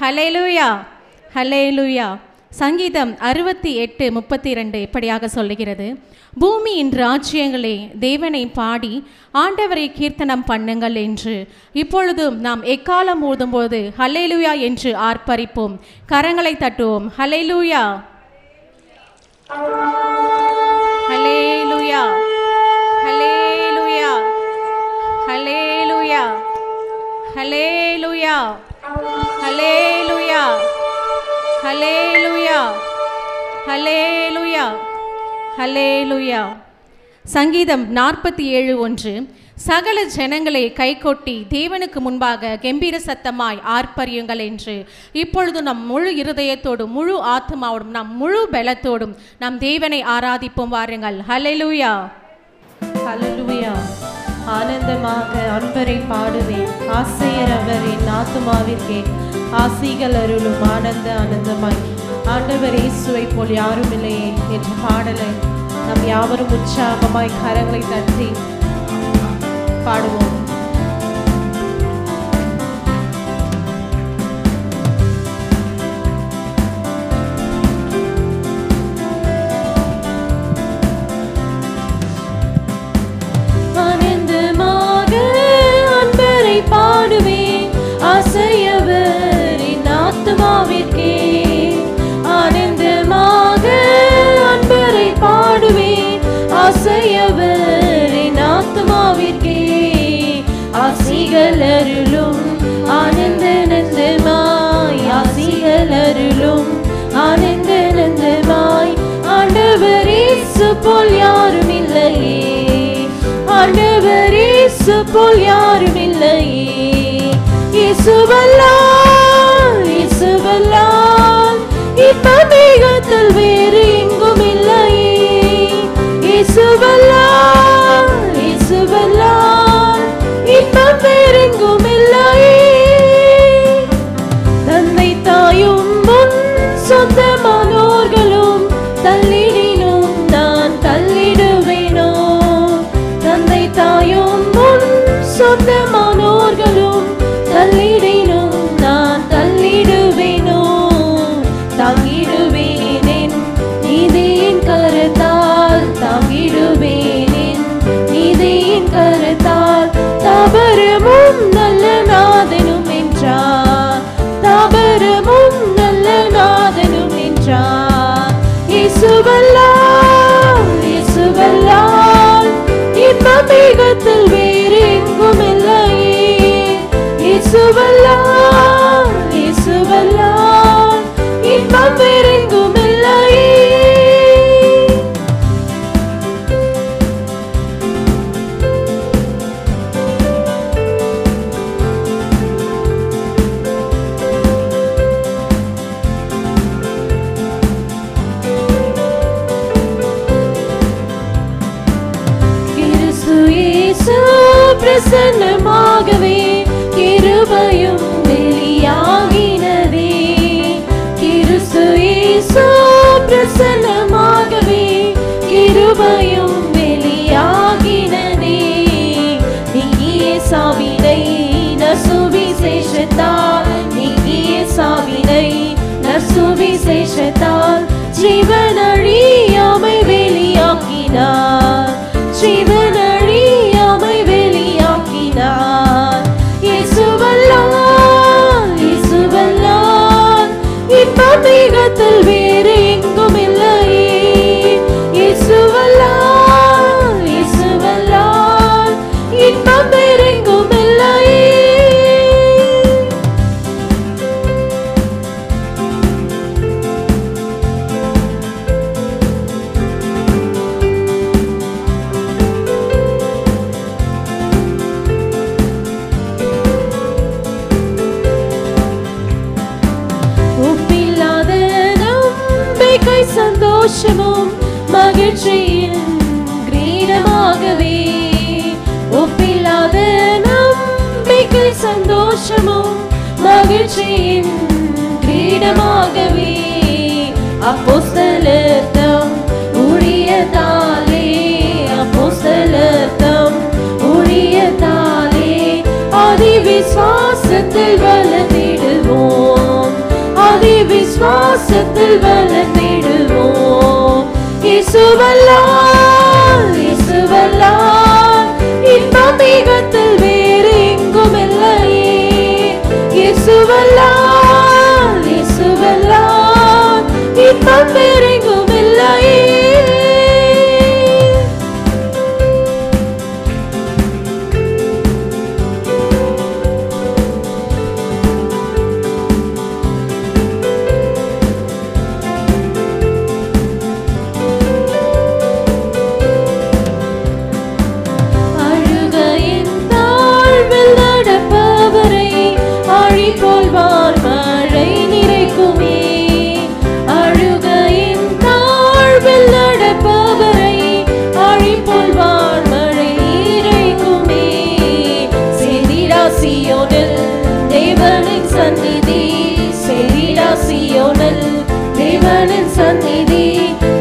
ஹல்லேலூயா, ஹல்லேலூயா. சங்கீதம் 68:32 இப்படியாக சொல்லுகிறது, பூமியின் ராஜ்யங்களே தேவனை பாடி ஆண்டவரை கீர்த்தனம் பண்ணுங்கள் என்று இப்பொழுதும் நாம் எக்காலம் ஊதும்போது ஹல்லேலூயா என்று ஆர்ப்பரிப்போம். கரங்களை தட்டுவோம். ஹல்லேலூயா, ஹல்லேலூயா, ஹல்லேலூயா, ஹல்லேலூயா, ஹல்லேலூயா, ஹல்லேலூயா, ஹல்லேலூயா, ஹல்லேலூயா, ஹல்லேலூயா. சங்கீதம் 47:1 சகல ஜனங்களை கைகொட்டி தேவனுக்கு முன்பாக கெம்பீர சத்தமாய் ஆர்ப்பரியுங்கள் என்று இப்பொழுது நம் முழு இருதயத்தோடும் முழு ஆத்மாவோடும் நம் முழு பலத்தோடும் நம் தேவனை ஆராதிப்போம். வாருங்கள். ஹல்லேலூயா, ஹல்லேலூயா. ஆனந்தமாக அன்பரை பாடுவேன், ஆசையர் அவரின் ஆத்துமாவிற்கே ஆசிகள் அருளும் ஆனந்த ஆனந்தமாய். ஆண்டவர் இயேசுவை போல் யாரும் இல்லையே என்ற பாடலை நாம் யாவரும் உற்சாகமாய் கரங்களை தட்டி பாடுவோம். ஆனந்தமாக அன்பரை பாடுவேன், ஆசையவரின் ஆத்துமாவிற்கே. ஆனந்தமாக அன்பரை பாடுவேன், ஆசையவரின் ஆத்துமாவிற்கே. ஆசிகள் அருளும் ஆனந்த நந்தமாய், ஆசிகள் அருளும் ஆனந்த நந்தமாய். ஆண்டவர் இயேசு போல் யாரும் இல்லையே, ஆண்டவர் இயேசு போல் யாரும் இல்லையே. இயேசுவல்லால், இயேசுவல்லால் இப்பமிகத்தில் வேறு எங்கும் இல்லையே. இயேசுவல்லால், இயேசுவல்லால் இப்பம் வேறெங்கும் இல்லையே. தந்தை தாயும் முன் சொந்தமானோர்களும் தள்ளிடினும் நான் தள்ளிடுவேனோ. தந்தை தாயும் முன் சொந்தமானோர்களும் தள்ளிடினும் நான் தள்ளிடுவேனோ. தாங்கிடுவேனேன் நீதியின் கரத்தால், தாங்கிடுவேனேன் நீதியின் கரத்தால். தாபரமும் நல்ல நாதனும் என்றார், தாபரமும் நல்ல நாதனும் என்றார். இயேசுவல்லால், இயேசுவல்லால் இப்பமிகத்தில் வேறு எங்கும் இல்லையே. இயேசுவல்லால், இயேசுவல்லால் இப்பம் வேறெங்கும் இல்லையே. கிறிஸ்து இயேசு பிரசன்னமாகவே கிருபையும் வெளியாகினதே. கிறிஸ்து இயேசு பிரசன்னமாகவே கிருபையும் வெளியாகினதே. நீங்கிய சாவினை நற்சுவிசேஷத்தால், நீங்கிய சாவினை நற்சுவிசேஷத்தால் ஜீவனழியாமை வெளியாக்கினார், ஜீவனழியாமை வெளியாக்கினார். இயேசுவல்லால், இயேசுவல்லால் இப்பமிகத்தில் வேறு எங்கும் இல்லையே. இயேசுவல்லால், இயேசுவல்லால் இப்பம் வேறெங்கும் இல்லையே. ஒப்பில்லாத நம்பிக்கை சந்தோஷமும் மகிழ்ச்சியின் கிரீடமாகவே. ஒப்பில்லாத நம்பிக்கை சந்தோஷமும் மகிழ்ச்சியின் கிரீடமாகவே. அப்போஸ்தலர்தம் ஊழியத்தாலே, அப்போஸ்தலர்தம் ஊழியத்தாலே அதி விசுவாசத்தில் வளர்ந்திடுவோம், விசுவாசத்தில் வளர்ந்திடுவோம். இயேசுவல்லால் இயேசுவல்லால் இன்பம் மிகத்தில் வேறு எங்கும் இல்லையே. இயேசுவல்லால் இயேசுவல்லால் இன்பம் வேறு எங்கும் இல்லையே. தேவனின் சந்நிதி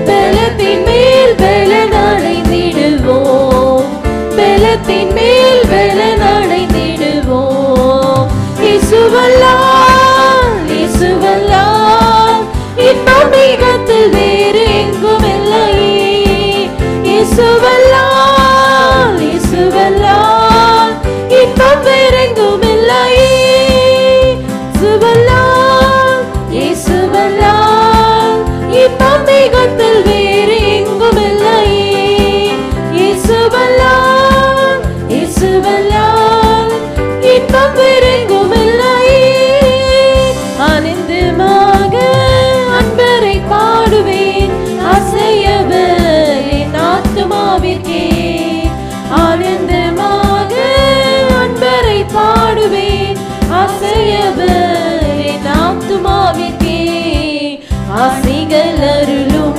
பலத்தின் மேல் பலன் அடைந்திடுவோம். பலத்தின் மேல் பலன் அடைந்திடுவோம். இயேசுவல்லால் இயேசுவல்லால் இன்பம் மிகத்தில் வேறு எங்கும் இல்லையே. இயேசுவல்லால் இயேசுவல்லால் இன்பம் வேறு எங்கும் இல்லையே. இயேசுவல்லால் இன்பம் மிகத்தில் வேறு எங்கும் இல்லையே. இயேசுவல்லால் இயேசுவல்லால் இன்பம் வேறு எங்கும் இல்லையே. ஆனந்தமாக அன்பரை பாடுவேன் அசையவர் என் ஆத்துமாவிற்கே. ஆனந்தமாக அன்பரை பாடுவேன் அசையவர் என் ஆத்துமாவிற்கே. ஆசிகள் அருளும்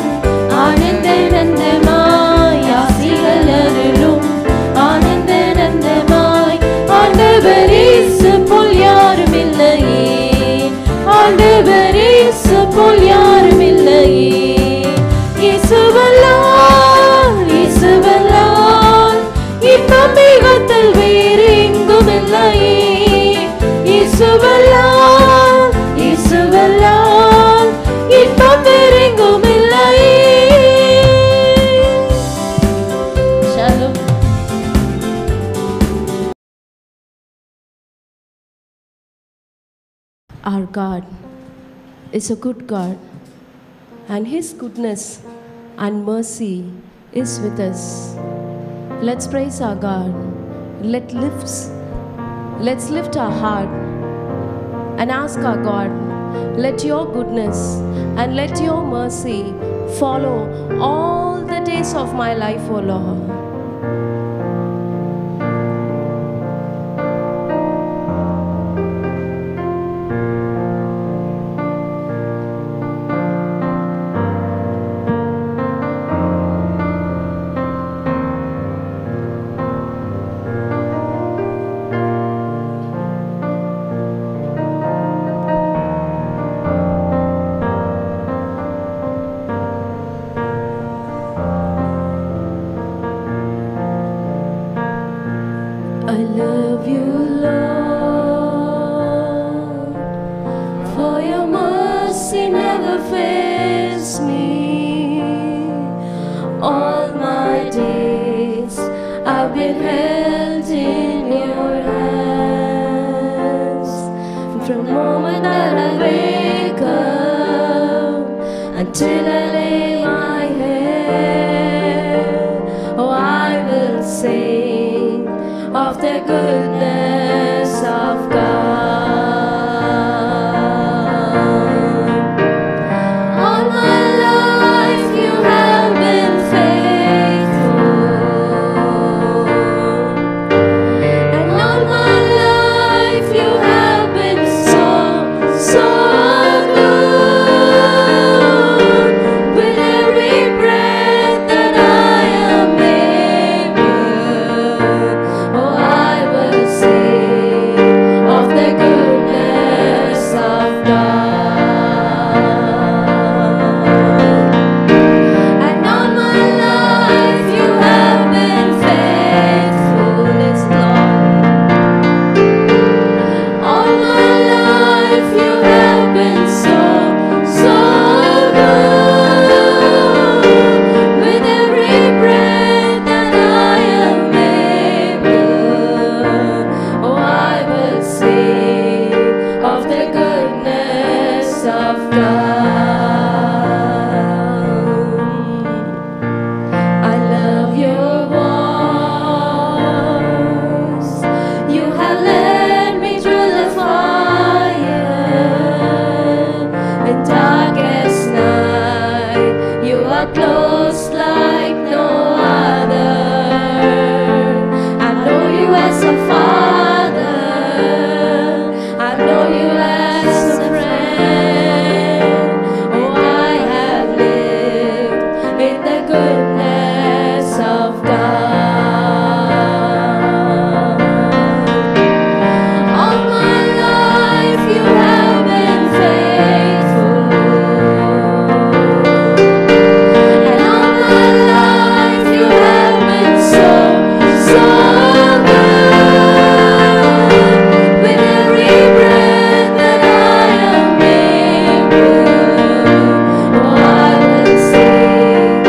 ஆனந்த நந்தமாய் ஆசிகள் அருளும் ஆனந்த நந்தமாய். ஆண்டவர் இயேசு போல் யாரும் இல்லையே. ஆண்டவர் இயேசு போல் யாரும் இல்லையே. இயேசுவல்லால் இயேசுவல்லால் இன்பம் மிகத்தில் வேறு எங்கும் இல்லையே. இயேசுவல்லால் இயேசுவல்லால் இன்பம் வேறு எங்கும் இல்லையே. Shalom. Our God is a good God, and His goodness and mercy is with us. Let's praise our God. Let's lift our heart and ask our God, let your goodness and let your mercy follow all the days of my life, O Lord. I love you, Lord, for your mercy never fails me. All my days I've been held in your hands. From the moment that I wake up until I lay my head, oh, I will sing of the goodness of God. All my life you have been faithful, and all my life you have been so, so good. With every breath that I am able, oh, I will sing are close like no other. I know you as a father. I know you as a friend. Oh, I have lived in the goodness of God. All my life you have been faithful. And all my life you have been so, so good. With every breath that I am able, oh, I will sing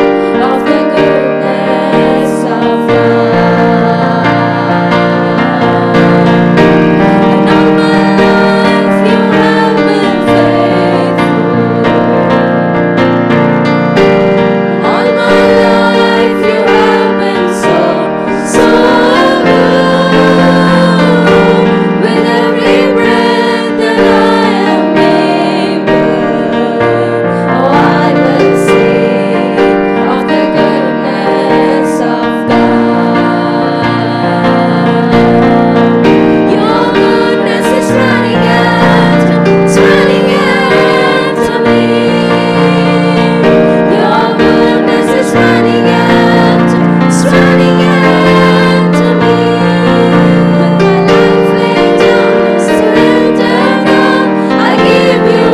of the goodness of God. And all my life you have been faithful. All my life you have been so, so good. With every breath that I am able, oh, I will sing of the goodness of God. Your goodness is running after me. Your goodness is running after me. With my life laid down, surrendered all, I give you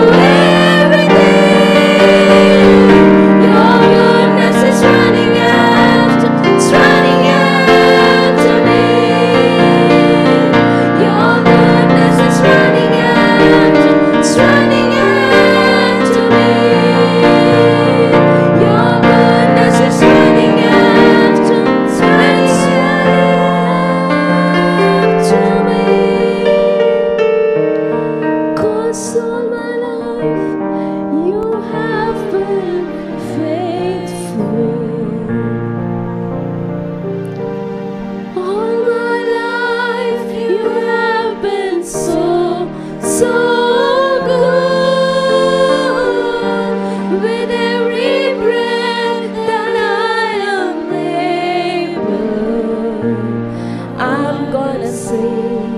everything. Your goodness is running after me. Your goodness is running after me. Your goodness is running after me. 'Cause all my life you have been faithful. All my life you have been so, so good. With every breath that I am able, I'm gonna sing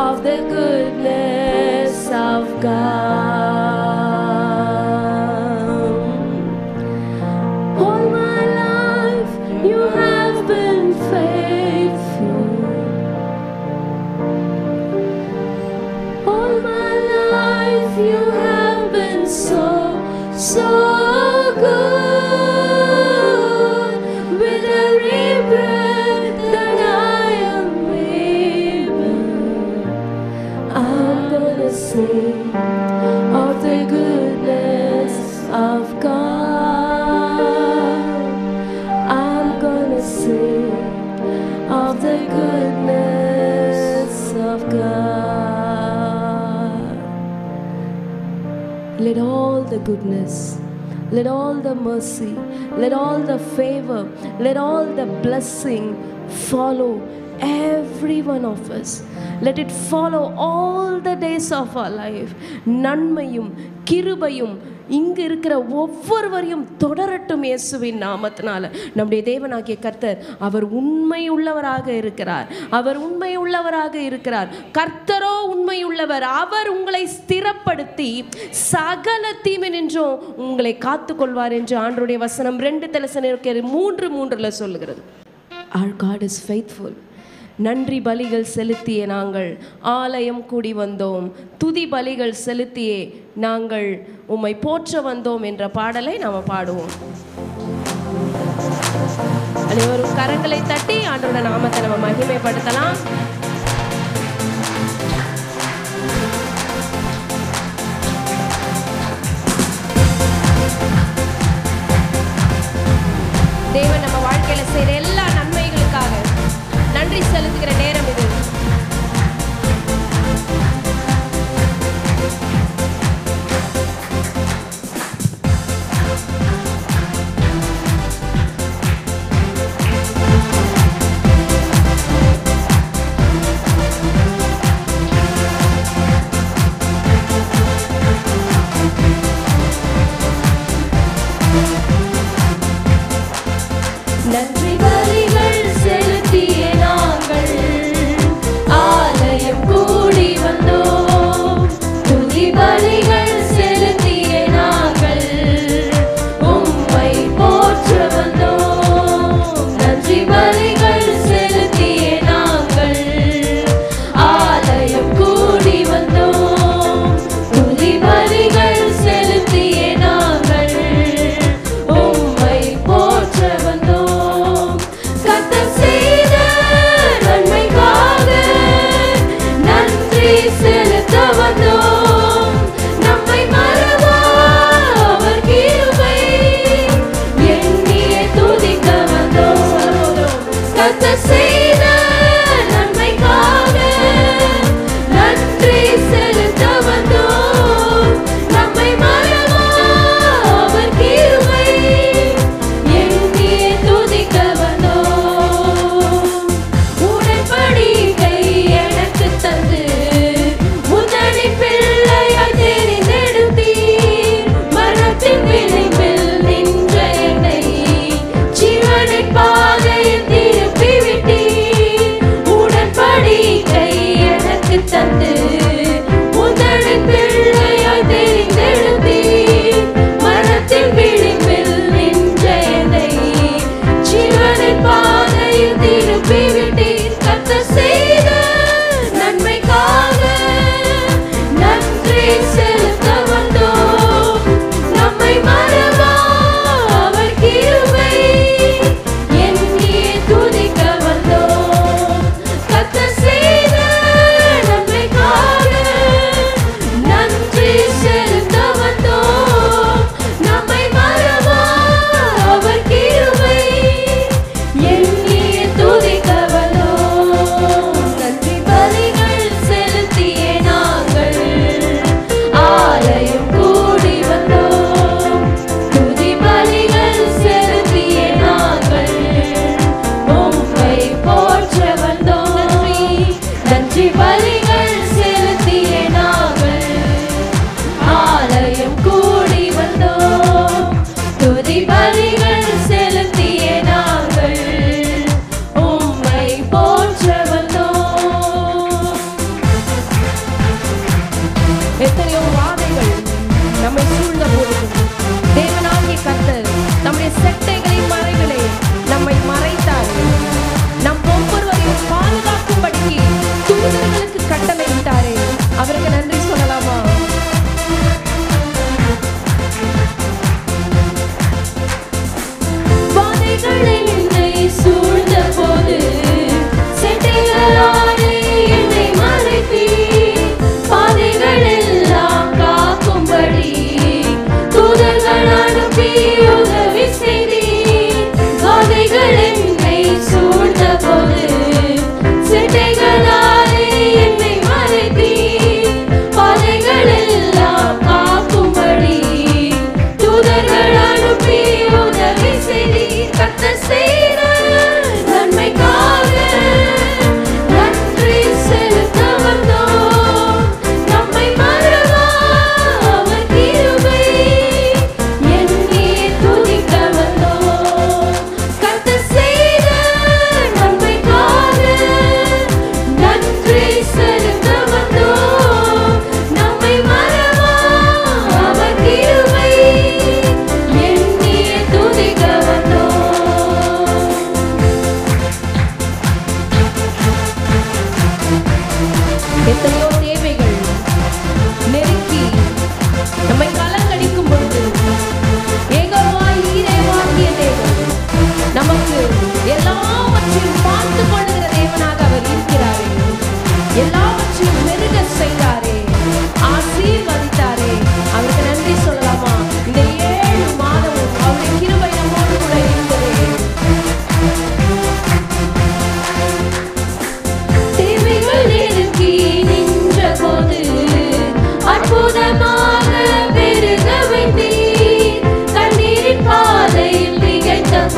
of the goodness of God. All my life you have been faithful. All my life you have been so, so good. With every breath that I am able, I'm gonna sing of the goodness of God. I'm gonna sing of the goodness of God. Let all the goodness, let all the mercy, let all the favor, let all the blessing follow every one of us. Let it follow all the days of our life. நன்மையும் கிருபையும் இங்கு இருக்கிற ஒவ்வொருவரையும் தொடரட்டும் இயேசுவின் நாமத்தினால. நம்முடைய தேவனாகிய கர்த்தர் அவர் உண்மை உள்ளவராக இருக்கிறார். அவர் உண்மை உள்ளவராக இருக்கிறார். கர்த்தரோ உண்மை உள்ளவர். அவர் உங்களை ஸ்திரப்படுத்தி சகல தீமையினின்றும் உங்களை காத்துக்கொள்வார் என்று ஆண்டவருடைய வசனம் 2 தெசலோனிக்கேயர் 3:3 சொல்லுகிறது. Our God is faithful. நன்றி பலிகள் செலுத்திய நாங்கள் ஆலயம் கூடி வந்தோம், துதி பலிகள் செலுத்தியே நாங்கள் உம்மை போற்ற வந்தோம் என்ற பாடலை நாம் பாடுவோம். அனைவரும் கரங்களை தட்டி ஆண்டவருடைய நாமத்தை நம்ம மகிமைப்படுத்தலாம். தேவன் நம்ம வாழ்க்கையில செய்யற எல்லா நன்மைகளுக்காக நன்றி செலுத்துகிற நேரம் இது.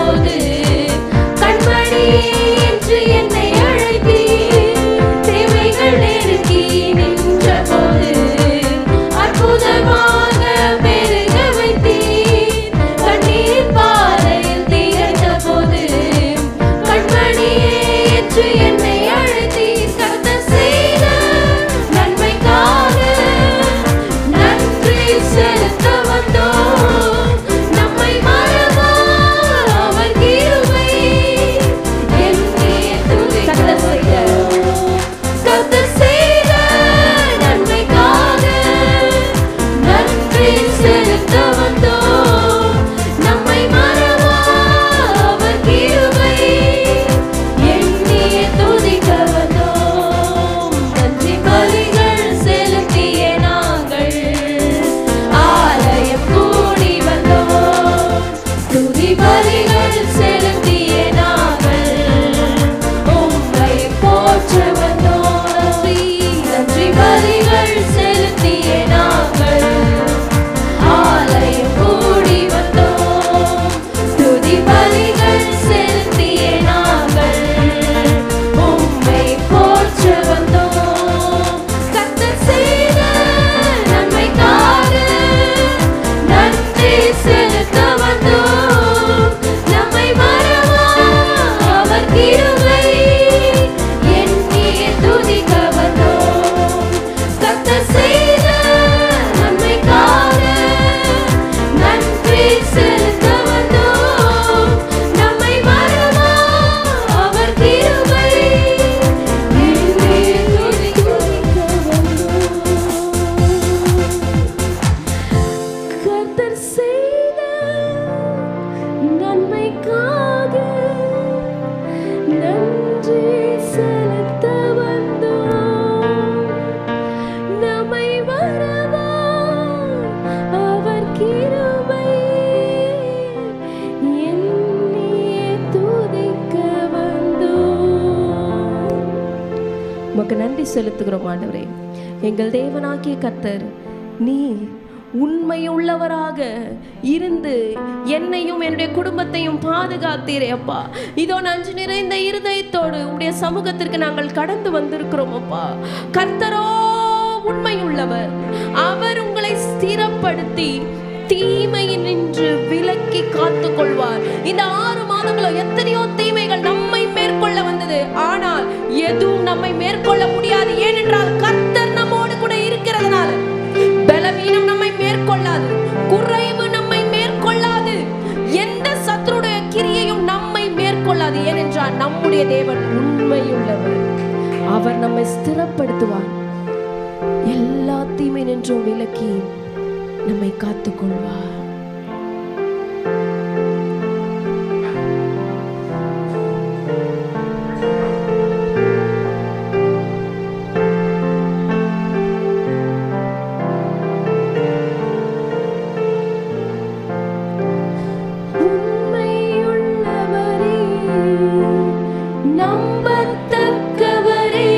போது கண்மணி என்று என்னை அழைத்தி தேவைகள் நெருக்கி நின்ற போது அற்புதமாக பெருக வைத்தி கண்ணீர் பாறையில் தீர்ந்த போது கண்மணி என்று என்னை அழைத்தி கர்த்தர் செய்த நன்மைக்காக நன்றி செலுத்த வந்தோம் நம்மை மறவா அவர் கிருபை எண்ணிய துதிக்க கர்த்தர் செய்த நன்மைக்காக நன்றி செலுத்த வந்தோம் நம்மை மறவா அவர் கிருபை எண்ணிய துதிக்க வந்தோம் நன்றி பலிகள் செலுத்திய நாங்கள் ஆலயம் கூடி வந்தோம் துதி பலிகள் செலுத்திய நாங்கள் உம்மை போற்ற வந்தோம் நன்றி பலிகள் செலுத்திய நாங்கள் ஆலயம் கூடி வந்தோம் துதி பலிகள் செலுத்திய நாங்கள் உம்மை போற்ற வந்தோம் கர்த்தர் செய்த நன்மைக்காக நன்றி செலுத்த வந்தோம் நம்மை மறவா அவர் கிருபை எண்ணிய துதிக்க வந்தோம் கர்த்தர் செய்த நன்மைக்காக நன்றி செலுத்த வந்தோம் நம்மை மறவா அவர் கிருபை எண்ணிய துதிக்க வந்தோம் கர்த்தர் செய்த நன்மைக்காக நன்றி செலுத்த வந்தோம் நம்மை மறவா அவர் கிருபை எண்ணிய துதிக்க வந்தோம் உமக்கு நன்றி செலுத்துகிறோம் ஆண்டவரே. எங்கள் தேவனாகிய கர்த்தர் நீர் உண்மையுள்ளவராக இருந்து என்னையும் என்னுடைய குடும்பத்தையும் பாதுகாத்தீரே அப்பா. இதோ நன்றி நிறைந்த இருதயத்தோடு உம்முடைய சமூகத்திற்கு நாங்கள் கடந்து வந்திருக்கிறோம் அப்பா. கர்த்தரோ உண்மையுள்ளவர், அவர் உங்களை ஸ்திரப்படுத்தி தீமையில் நின்று விலக்கி காத்துக் கொள்வார். இந்த 6 மாதங்களும் எத்தனையோ தீமைகள் நம்மை மேற்கொள்ள வந்தது, ஆனால் எதுவும் நம்மை மேற்கொள்ள முடியாது. ஏனென்றால் கர்த்தர் நம்மோடு கூட இருக்கிறதுனால பலவீனம் நம்மை மேற்கொள்ளாது, குறைவு நம்மை மேற்கொள்ளாது, எந்த சத்துருடைய கிரியையும் நம்மை மேற்கொள்ளாது. ஏனென்றால் நம்முடைய தேவன் உண்மையுள்ளவர், அவர் நம்மை ஸ்திரப்படுத்துவார், எல்லா தீமை நின்றும் விலக்கி நம்மை காத்துக்கொள்வார். நம்பத்தக்கவரே,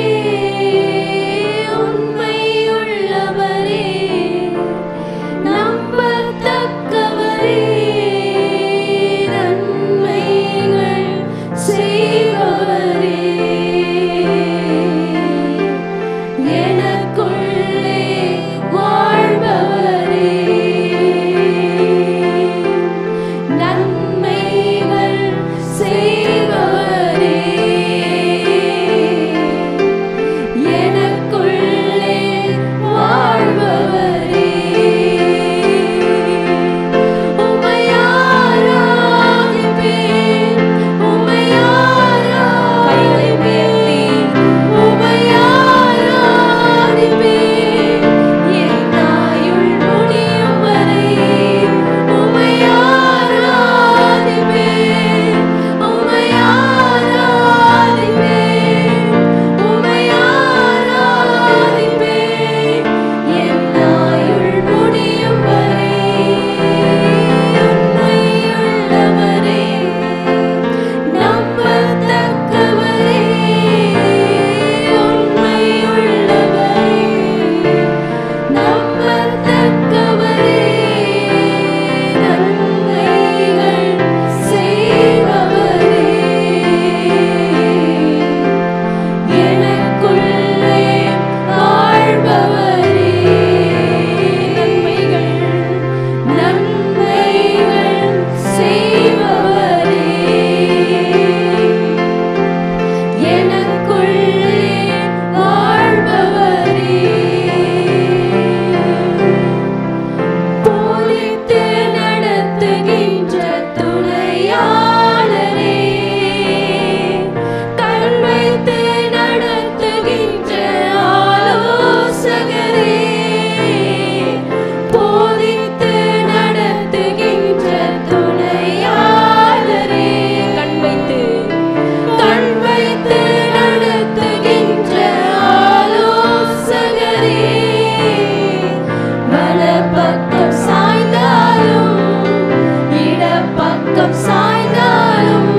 பக்கம் சாய்ந்தாலும்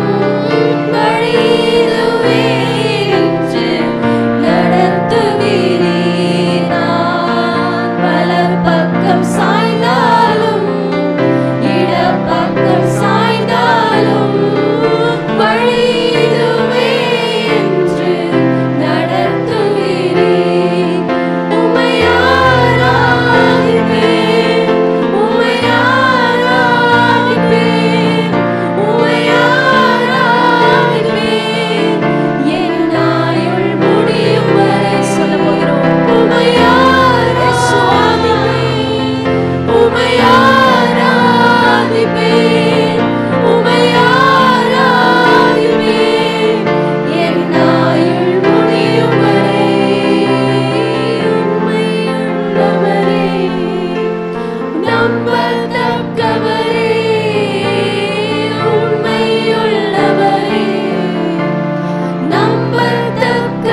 வழியிலுவே என்று நடத்துவீர். நான் பலர் பக்கம் சாய்ந்தாலும் இடப்பக்கம் சாய்ந்தாலும் வழியிலுவே என்று நடத்துவீர். உம்மை ஆராதிப்பேன், உம்மை ஆராதிப்பேன், உம்மை ஆராதிப்பேன். என் ஆயுள் முடியும் வரை சொல்லப் போகிறோம். உம்மை ஆராதிப்பேன், உம்மை ஆராதிப்பேன், உம்மை ஆராதிப்பேன். என் ஆயுள் முடியும் வரை உம்மையுள்ளவரே, நம்பத்தக்கவரே, உண்மையுள்ளவரே, நம்பத்தக்கவரே,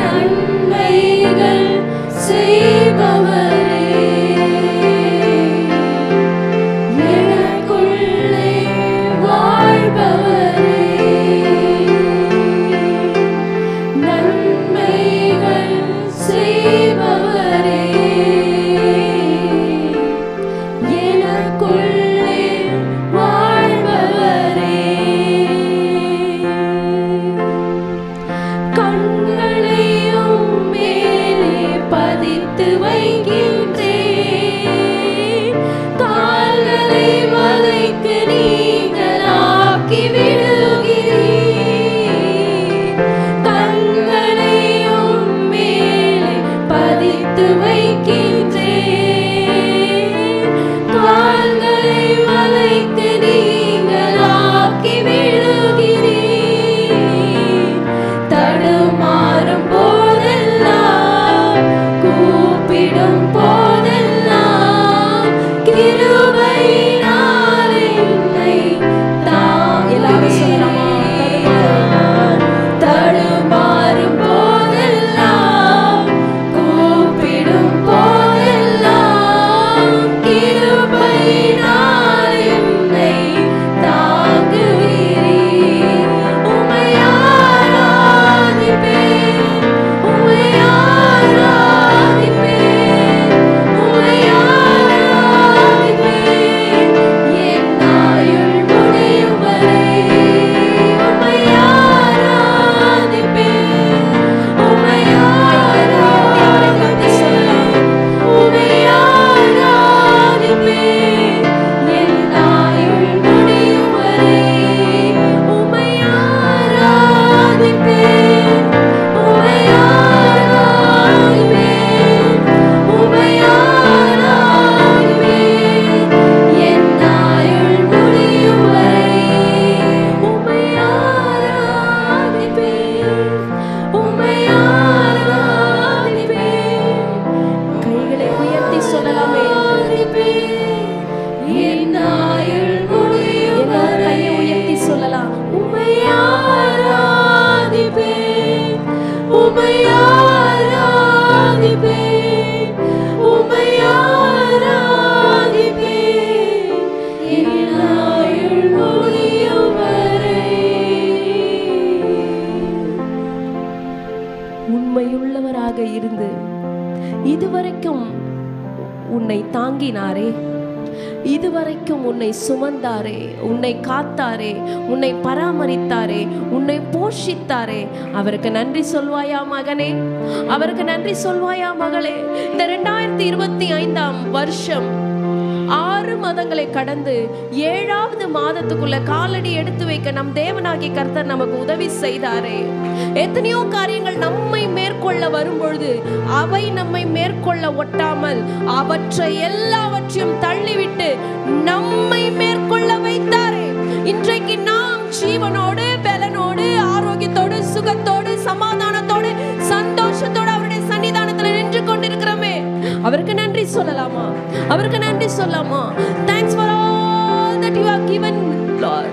நன்மைகள் செய்பவரே, எனக்குள்ளே வாழ்பவரே, நன்மைகள் செய்பவரே, எனக்குள்ளே வாழ்பவரே. கண்களையும் மேலே பதித்து வைக்கின்றேன், கால்களை மலைக்கு நீங்களாக்கி விடுகிறீர். கண்களையும் மேலே பதித்து வைக்கின்றேன், கால்களை மலைக்கு நீங்களாக்கி விடுகிறீர். தடுமாறும் போதெல்லாம், கூப்பிடும் போதெல்லாம், கிருபையினால் என்னை தாங்குவீர். தடுமாறும் போதெல்லாம், கூப்பிடும் போதெல்லாம், கிருபையினால் என்னை தாங்குவீர். உம்மை ஆராதிப்பேன், உம்மை ஆராதிப்பேன், உம்மை ஆராதிப்பேன். என் ஆயுள் முடியும் வரை உம்மை ஆராதிப்பேன், உம்மை ஆராதிப்பேன், உம்மை ஆராதிப்பேன். என் ஆயுள் முடியும் வரை உம்மை ஆராதிப்பேன், உம்மை ஆராதிப்பேன், உம்மை ஆராதிப்பேன். என் ஆயுள் முடியும் வரை உம்மை ஆராதிப்பேன், உம்மை ஆராதிப்பேன். கைகளை உயர்த்தி சொல்லலாமே. என் ஆயுள் முடியும் வரை கையை உயர்த்தி சொல்லலாம். உம்மை ஆராதிப்பேன், உம்மை ஆராதிப்பேன், உம்மை ஆராதிப்பேன். என் ஆயுள் முடியும் வரை. உண்மையுள்ளவராக இருந்து இதுவரைக்கும் உன்னை தாங்கினாரே, இதுவரைக்கும் உன்னை சுமந்தாரே, உன்னை காத்தாரே, உன்னை பராமரித்தாரே, உன்னை போஷித்தாரே, அவருக்கு நன்றி சொல்வாயா மகனே? அவருக்கு நன்றி சொல்வாயா மகளே? இந்த 2025ஆம் வருஷம் 6 மாதங்களை கடந்து 7வது மாதத்துக்குள்ள காலடி எடுத்து வைக்க நம் தேவனாகிய கர்த்தர் நமக்கு உதவி செய்தாரே. எத்தனையோ காரியங்கள் நம்மை மேற்கொள்ள வரும்பொழுது அவை நம்மை மேற்கொள்ள ஒட்டாமல் அவற்றை எல்லாவற்றையும் தள்ளிவிட்டு நம்மை மேற்கொள்ள வைத்தாரே. இன்றைக்கு நாம் ஜீவனோடு, பலனோடு, ஆரோக்கியத்தோடு, சுகத்தோடு, சமாதானத்தோடு, சந்தோஷத்தோடு அவருடைய சன்னிதானத்தில் நின்று கொண்டிருக்கிறோமே. அவருக்கு நன்றி சொல்லலாமா? அவருக்கு நன்றி சொல்லலாமா? Thanks for all that you have given, Lord.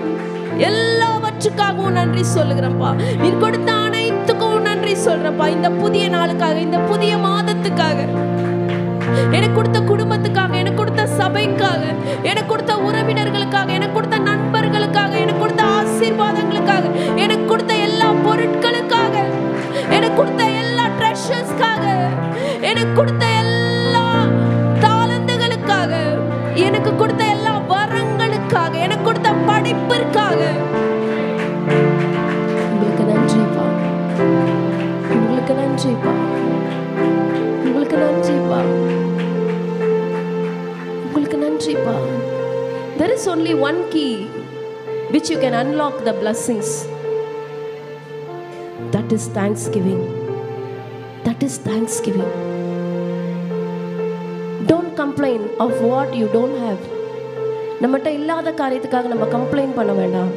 எல்லாவற்றுக்காகவும் நன்றி சொல்லுகிறேன்ப்பா. நீர் கொடுத்த அனைத்துக்கும் நன்றி சொல்றேன்ப்பா. இந்த புதிய நாளுக்காக, இந்த புதிய மாதத்துக்காக எனக்கு கொடுத்த குடும்பத்துக்காக, எனக்கு கொடுத்த சபைக்காக, எனக்கு கொடுத்த உறவினர்களுக்காக, எனக்கு கொடுத்த நண்பர்களுக்காக, எனக்கு கொடுத்த ஆசீர்வாதங்களுக்காக, எனக்கு கொடுத்த எல்லா பொருட்களுக்காக, எனக்கு கொடுத்த எல்லா ட்ரெஷர்ஸ்க்காக, எனக்கு கொடுத்த எல்லா தாளந்துகளுக்காக, எனக்கு கொடுத்த எல்லா வரங்களுக்காக, எனக்கு கொடுத்த படிப்பிற்காக உங்களுக்கு நன்றிப்பா, உங்களுக்கு நன்றிப்பா, உங்களுக்கு நன்றிப்பா, உங்களுக்கு நன்றிப்பா. There is only one key which you can unlock the blessings. That is thanksgiving. That is thanksgiving. Don't complain of what you don't have. நம்மகிட்ட இல்லாத காரியத்துக்காக நம்ம கம்ப்ளைண்ட் பண்ண வேண்டாம்.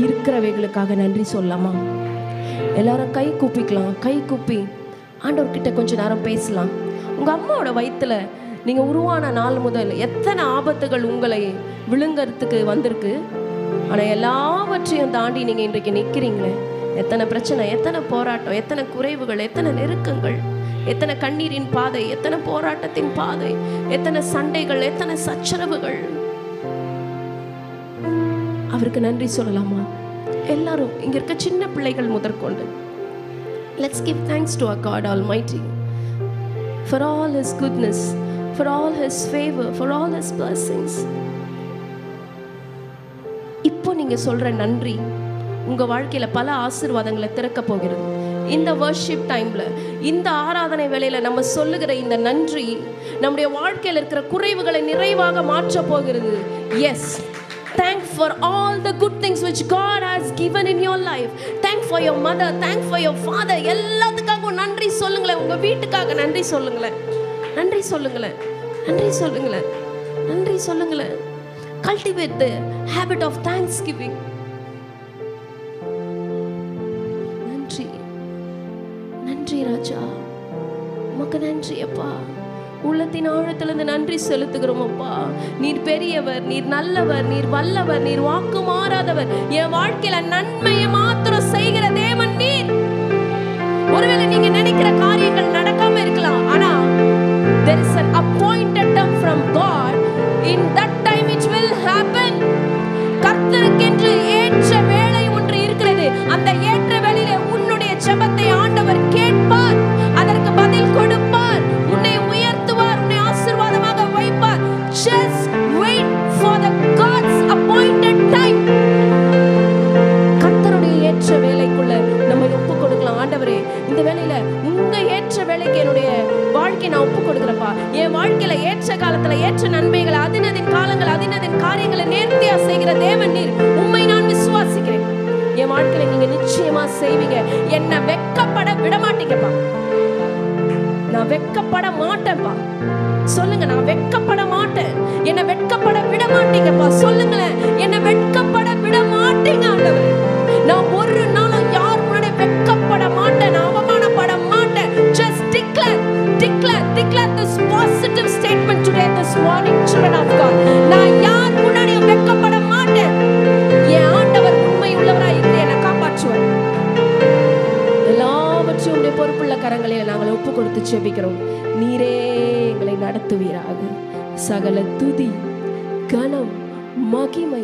இருக்கிறவைகளுக்காக நன்றி சொல்லலாமா? எல்லாரும் கை கூப்பிக்கலாம். கை கூப்பி ஆண்டவர்கிட்ட கொஞ்ச நேரம் பேசலாம். உங்கள் அம்மாவோட வயிற்றுல நீங்கள் உருவான நாள் முதல் எத்தனை ஆபத்துகள் உங்களை விழுங்கிறதுக்கு வந்திருக்கு. ஆனால் எல்லாவற்றையும் தாண்டி நீங்கள் இன்றைக்கு நிற்கிறீங்களே. எத்தனை பிரச்சனை, எத்தனை போராட்டம், எத்தனை குறைவுகள், எத்தனை நெருக்கங்கள், எத்தனை கண்ணீரின் பாதை, எத்தனை போராட்டத்தின் பாதை, எத்தனை சண்டைகள், எத்தனை சச்சரவுகள். அவருக்கு நன்றி சொல்லலாமா? எல்லாரும் இங்க இருக்க சின்ன பிள்ளைகள் முதற்கொண்டு let's give thanks to our God Almighty for all His goodness, for all His favor, for all His blessings. இப்போ நீங்க சொல்ற நன்றி உங்க வாழ்க்கையில பல ஆசீர்வாதங்களை திறக்க போகிறது. இந்த வர்ஷிப் டைம்ல, இந்த ஆராதனை வேளையில நம்ம சொல்லுகிற இந்த நன்றி நம்முடைய வாழ்க்கையில இருக்கிற குறைவுகளை நிறைவாக மாற்ற போகிறது. Yes, thank for all the good things which God has given in your life. Thank for your mother, thank for your father. எல்லாத்துக்காக நன்றி சொல்லுங்களேன். உங்க வீட்டுக்காக நன்றி சொல்லுங்களேன். நன்றி சொல்லுங்களேன். நன்றி சொல்லுங்களேன். நன்றி சொல்லுங்களேன். Cultivate the habit of thanksgiving. நன்றி, நன்றி ராஜா, உமக்கு நன்றி அப்பா. உள்ளத்தின் ஆழத்திலிருந்து நன்றி செலுத்துகிறோம் அப்பா. நீர் பெரியவர், நீர் நல்லவர், நீர் வல்லவர், நீர் வாக்கு மாறாதவர். என் வாழ்க்கையில நன்மையை மாத்திரம் செய்கிற தேவன் நீர். ஒருவேளை நீங்க நினைக்கிற காரியங்கள் நடக்காம இருக்கலாம், ஆனா there is an appointed time from God. In that time it will happen. கர்த்தருக்கென்று ஏற்ற வேளை ஒன்று இருக்கிறது. அந்த ஏற்ற வேளையிலே உன்னுடைய ஜெபத்தை ஆண்டவர் கேட்பார், அதற்கு பதில் கொடுப்பார், உன்னை உயர்த்துவார், உன்னை ஆசீர்வாதமாக வைப்பார். Just wait for the God's appointed time. கர்த்தருடைய ஏற்ற வேளைக்குள்ள நம்ம ஒப்பு கொடுக்கலாம். ஆண்டவரே, இந்த வேளையில உங்க ஏற்ற வேளைக்கு என்னுடைய வாழ்க்கையை நான் ஒப்பு கொடுக்கிறப்பா. என் வாழ்க்கையில ஏற்ற காலத்துல ஏற்ற நன்மைகளை, அதினதின் காலங்கள், அதினதின் காரியங்களை நேர்த்தியா செய்கிற தேவன் நீர். உம்மை நான் விசுவாசிக்கிறேன். என் வாழ்க்கையில நீங்க நிச்சயமா செய்வீங்க. என்ன வெட்கப்பட விட மாட்டீங்கப்பா. நான் வெட்கப்பட மாட்டேன்ப்பா. சொல்லுங்க, நான் வெட்கப்பட மாட்டேன். என்ன வெட்கப்பட விட மாட்டீங்கப்பா. சொல்லுங்களேன், என்ன வெட்கப்பட விட மாட்டீங்க ஆண்டவரே. நான் ஒரு நாளும் யார் முன்னாடி வெட்கப்பட மாட்டேன், நான் அவமானப்பட மாட்டேன். Just declare, declare, declare this positive statement today, this morning, children of God. நான் யார் முன்னாடியும் வெட்கப்பட மாட்டேன். என் ஆண்டவர் உண்மை உள்ளவராய் இருந்து என்னை காப்பாற்றுவார். எல்லாவற்றையும் உடைய பொறுப்புள்ள கரங்களில் நாங்கள் ஒப்பு கொடுத்து செபிக்கிறோம். நீரே எங்களை நடத்துவீராக. சகல துதி, கனம், மகிமை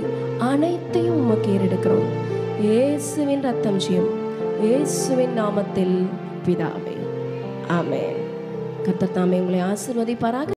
அனைத்தையும் உமக்கு ஏறெடுக்கிறோம். இயேசுவின் ரத்தம் ஜெயம், இயேசுவின் நாமத்தில் பிதாவே, ஆமென். கர்த்தர் தாமே உங்களை ஆசீர்வதிப்பாராக.